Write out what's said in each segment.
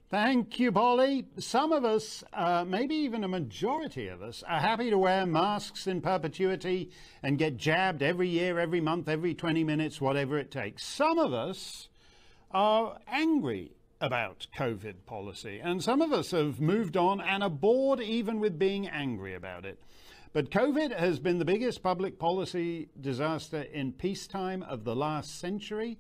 Thank you, Polly. Some of us, maybe even a majority of us, are happy to wear masks in perpetuity and get jabbed every year, every month, every 20 minutes, whatever it takes. Some of us are angry about COVID policy, and some of us have moved on and are bored even with being angry about it. But COVID has been the biggest public policy disaster in peacetime of the last century,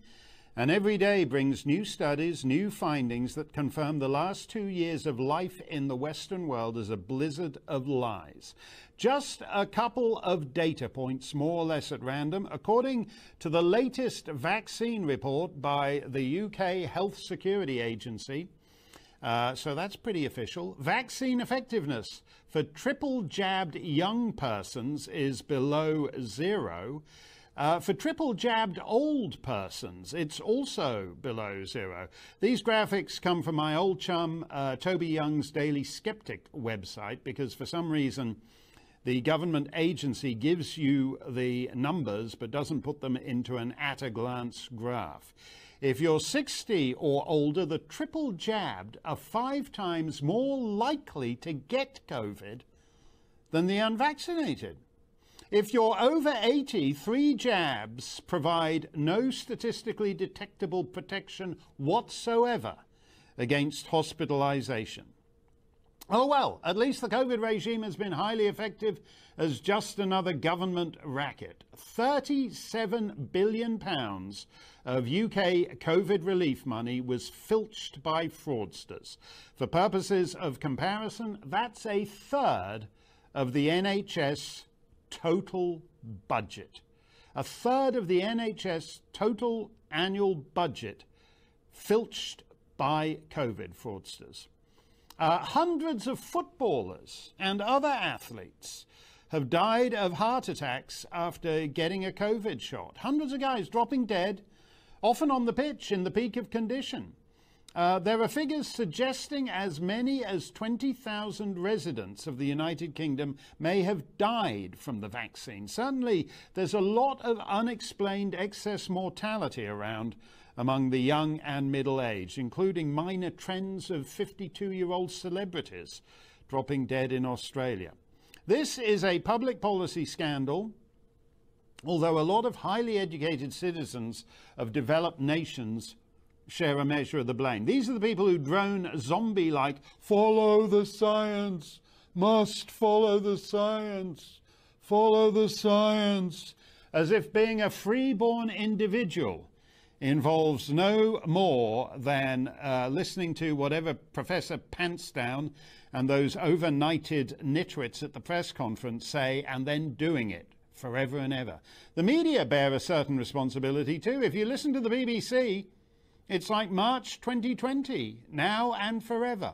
and every day brings new studies, new findings that confirm the last 2 years of life in the Western world as a blizzard of lies. Just a couple of data points, more or less at random. According to the latest vaccine report by the UK Health Security Agency, so that's pretty official, vaccine effectiveness for triple jabbed young persons is below 0. For triple jabbed old persons, it's also below 0. These graphics come from my old chum, Toby Young's Daily Skeptic website, because for some reason the government agency gives you the numbers but doesn't put them into an at-a-glance graph. If you're 60 or older, the triple jabbed are 5 times more likely to get COVID than the unvaccinated. If you're over 80, 3 jabs provide no statistically detectable protection whatsoever against hospitalization. Oh well, at least the COVID regime has been highly effective as just another government racket. £37 billion of UK COVID relief money was filched by fraudsters. For purposes of comparison, that's a third of the NHS total budget. A third of the NHS total annual budget filched by COVID fraudsters. Hundreds of footballers and other athletes have died of heart attacks after getting a COVID shot. Hundreds of guys dropping dead, often on the pitch in the peak of condition. There are figures suggesting as many as 20,000 residents of the United Kingdom may have died from the vaccine. Certainly, there's a lot of unexplained excess mortality around among the young and middle-aged, including minor trends of 52-year-old celebrities dropping dead in Australia. This is a public policy scandal, although a lot of highly educated citizens of developed nations share a measure of the blame. These are the people who drone zombie-like, follow the science, must follow the science, follow the science, as if being a freeborn individual involves no more than listening to whatever Professor Pantsdown and those overnighted nitwits at the press conference say and then doing it forever and ever. The media bear a certain responsibility too. If you listen to the BBC, it's like March 2020, now and forever.